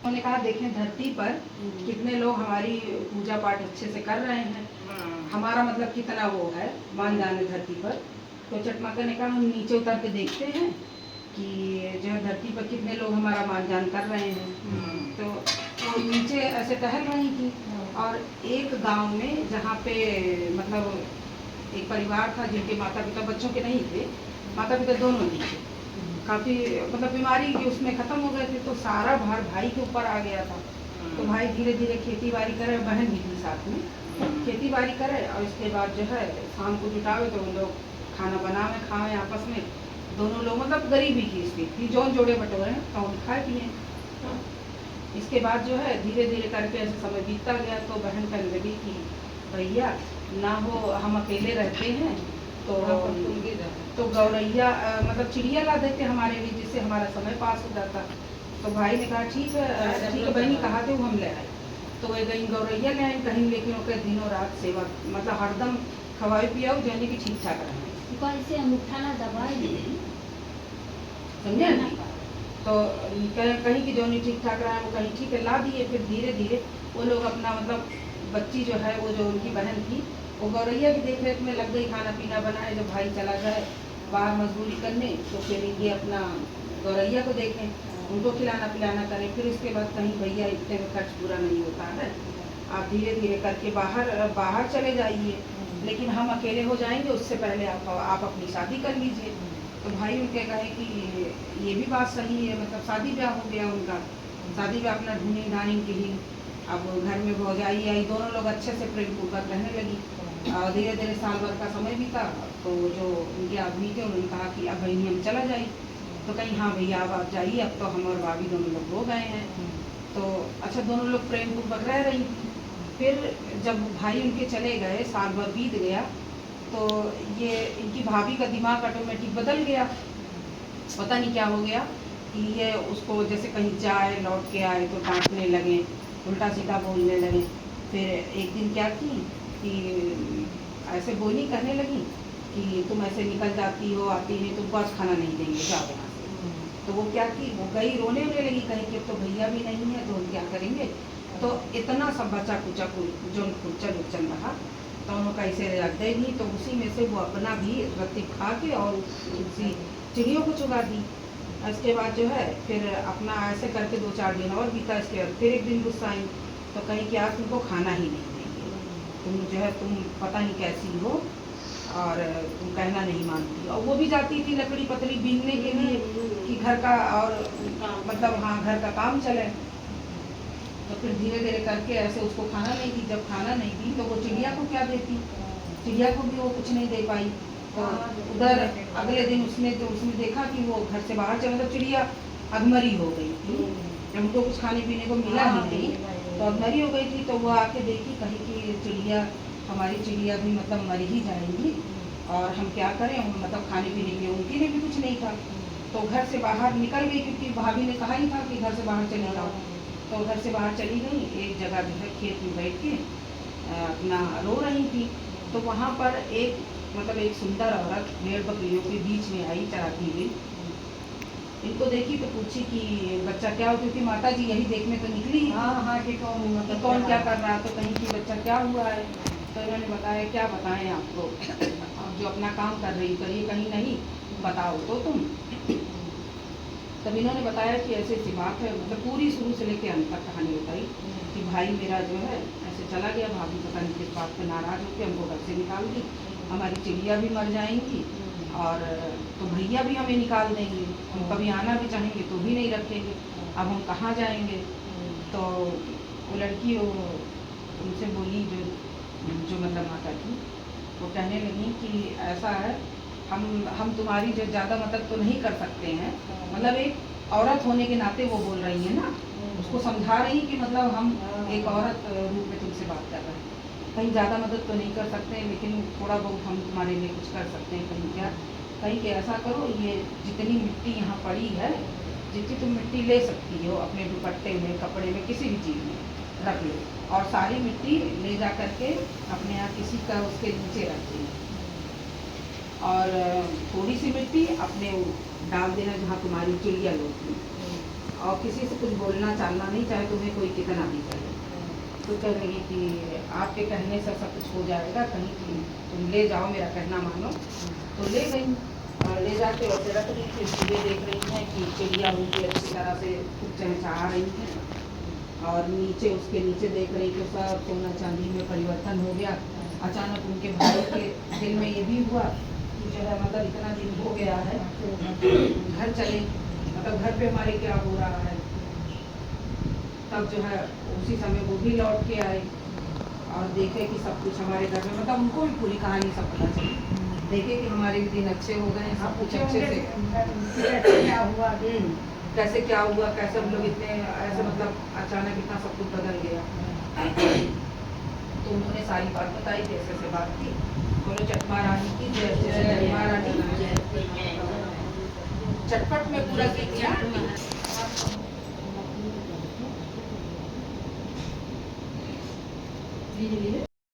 उन्होंने कहा देखें धरती पर कितने लोग हमारी पूजा पाठ अच्छे से कर रहे हैं, हमारा मतलब कितना वो है मान जाने धरती पर। तो छठ माता ने कहा हम नीचे उतर के देखते हैं कि जो है धरती पर कितने लोग हमारा मान जान कर रहे हैं। तो वो नीचे ऐसे टहल रही थी और एक गांव में जहाँ पे मतलब एक परिवार था जिनके माता पिता, बच्चों के नहीं थे, माता पिता दोनों नहीं थे, काफ़ी मतलब बीमारी की उसमें ख़त्म हो गए थे, तो सारा भार भाई के ऊपर आ गया था। तो भाई धीरे धीरे खेती बाड़ी करे, बहन भी थी साथ में, खेती बाड़ी करे और इसके बाद जो है शाम को जुटावे तो उन लोग खाना बनावे खाएं आपस में, दोनों लोग मतलब गरीबी की स्थिति थी, जौन जोड़े बटोरे तो हम खाए पिए। इसके बाद जो है धीरे धीरे करके ऐसे समय बीतता गया, तो बहन कहने लगी कि भैया ना हो हम अकेले रहते हैं तो गौरैया मतलब चिड़िया ला देते हमारे लिए, जिससे हमारा समय पास हो जाता। तो भाई ने कहा ठीक है बहनी, कहा थे वो हम ले आए। तो वे गई गौरैया ले आई कहीं, लेकिन वो दिनों रात सेवा मतलब हरदम खवाई पिया जाने की ठीक ठाक रहे, समझे ना। तो कहीं की जो नहीं ठीक ठाक रहा है वो कहीं ठीक है ला दिए। फिर धीरे धीरे वो लोग अपना मतलब बच्ची जो है वो जो उनकी बहन थी वो गौरैया की देख रेख में लग गई, खाना पीना बनाए। जब भाई चला जाए बाहर मजदूरी करने तो फिर ये अपना गौरैया को देखें, उनको खिलाना पिलाना करें। फिर इसके बाद कहीं भैया इतने में खर्च पूरा नहीं होता है, आप धीरे धीरे करके बाहर चले जाइए, लेकिन हम अकेले हो जाएंगे उससे पहले आप अपनी शादी कर लीजिए। तो भाई उनके कहे कि ये भी बात सही है, मतलब शादी ब्याह हो गया उनका, शादी ब्याह अपना ढूंढी ढानी के लिए। अब घर में भौजाई आई, दोनों लोग अच्छे से प्रेम पूर्वक रहने लगी और धीरे धीरे साल भर का समय बीता। तो जो उनके आदमी थे उन्होंने कहा कि अब बहनी हम चला जाए। तो कहीं हाँ भैया अब आप जाइए, अब तो हम और भाभी दोनों लोग हो गए हैं। तो अच्छा दोनों लोग प्रेम पूर्वक रह रही थी। फिर जब भाई उनके चले गए, साल भर बीत गया, तो ये इनकी भाभी का दिमाग ऑटोमेटिक बदल गया, पता नहीं क्या हो गया कि ये उसको जैसे कहीं जाए लौट के आए तो डांटने लगे, उल्टा सीधा बोलने लगे। फिर एक दिन क्या की कि ऐसे बोली करने लगी कि तुम ऐसे निकल जाती हो, आती नहीं, तुमको आज खाना नहीं देंगे, जाओ यहाँ से। तो वो क्या की, वो गई रोने लगी, कहीं कि अब तो भैया भी नहीं है तो हम क्या करेंगे। तो इतना सब बचा कुचा जो चल रहा, तो उन्होंने कैसे रख देगी। तो उसी में से वो अपना भी रत्ती खा के और उसी चिड़ियों को चुगा दी। इसके बाद जो है फिर अपना ऐसे करके 2-4 दिन और बीता। इसके बाद फिर एक दिन गुस्सा आई तो कहीं कि आज तुमको खाना ही नहीं देंगे, तुम जो है तुम पता नहीं कैसी हो और तुम कहना नहीं मानती। और वो भी जाती थी लकड़ी पतली बीनने के लिए कि घर का और मतलब हाँ घर का काम चले। तो फिर धीरे धीरे करके ऐसे उसको खाना नहीं दी। जब खाना नहीं दी तो वो चिड़िया को क्या देती, चिड़िया को भी वो कुछ नहीं दे पाई। तो उधर अगले दिन उसने देखा कि वो घर से बाहर चला, मतलब चिड़िया अधमरी हो गई थी, उनको कुछ खाने पीने को मिला ही नहीं, तो अधमरी हो गई थी। तो वो आके देखी कहीं कि चिड़िया, हमारी चिड़िया भी मतलब मर ही जाएंगी और हम क्या करें, मतलब खाने पीने के लिए उनके लिए भी कुछ नहीं था। तो घर से बाहर निकल गई क्योंकि भाभी ने कहा ही था कि घर से बाहर चले जाओ। तो घर से बाहर चली गई, एक जगह जो है खेत में बैठ के अपना रो रही थी। तो वहाँ पर एक मतलब एक सुंदर औरत भेड़ बकरियों के बीच में आई चराती हुई। इनको देखी तो पूछी कि बच्चा क्या हो, क्योंकि माता जी यही देखने तो निकली कि कौन क्या कर रहा है। तो कहीं कि बच्चा क्या हुआ है। तो इन्होंने बताया क्या बताएं आपको, आप जो अपना काम कर रही करिए, कहीं नहीं बताओ तो तुम। तब इन्होंने बताया कि ऐसी ऐसी बात है, मतलब पूरी शुरू से लेकर अंत तक कहानी बताई कि भाई मेरा जो है ऐसे चला गया, भाभी पता नहीं किस बात पर नाराज़ होकर हमको घर से निकाल दी, हमारी चिड़िया भी मर जाएंगी और तो भैया भी हमें निकाल देंगे, हम कभी आना भी चाहेंगे तो भी नहीं रखेंगे, अब हम कहाँ जाएंगे। तो वो लड़की उनसे बोली जो मतलब माता थी, वो कहने लगी कि ऐसा है, हम तुम्हारी जो ज़्यादा मदद तो नहीं कर सकते हैं, मतलब एक औरत होने के नाते वो बोल रही है ना, उसको समझा रही कि मतलब हम एक औरत रूप में तुमसे बात कर रहे हैं, कहीं ज़्यादा मदद तो नहीं कर सकते लेकिन थोड़ा बहुत हम तुम्हारे लिए कुछ कर सकते हैं। कहीं कि ऐसा करो, ये जितनी मिट्टी यहाँ पड़ी है, जितनी तुम मिट्टी ले सकती हो अपने दुपट्टे में, कपड़े में, किसी भी चीज़ में रख लो और सारी मिट्टी ले जा करके अपने यहाँ किसी का उसके नीचे रख देना और थोड़ी सी मिट्टी अपने डाल देना जहाँ तुम्हारी चिड़िया होती, और किसी से कुछ बोलना चालना नहीं, चाहे तुम्हें कोई कितना भी करे। तो कह रही कि आपके कहने से सब कुछ हो जाएगा, कहीं कि तुम ले जाओ, मेरा कहना मानो। तो ले गई और ले जाके और रख दी। फिर सुबह देख रही हैं कि चिड़िया उनकी अच्छी तरह से खूब चहचहा रही हैं और नीचे उसके नीचे देख रही कि सब सोना चांदी में परिवर्तन हो गया। अचानक उनके भाई के दिल में ये भी हुआ कि जो है मतलब इतना दिन हो गया है, घर चले, मतलब घर पे हमारे क्या हो रहा है। तब जो है उसी समय वो भी लौट के आए और देखे कि सब कुछ हमारे घर में, मतलब उनको भी पूरी कहानी सब पता चली। देखे कि हमारे भी दिन अच्छे हो गए, सब कुछ अच्छे से क्या हुआ, कैसे क्या हुआ, कैसे हम लोग इतने ऐसे मतलब अचानक इतना सब कुछ बदल गया। तो उन्होंने सारी बात बताई, कैसे से बात की। बोलो चटमा रानी की जय, जय चटमा रानी चटपट में पूरा किया।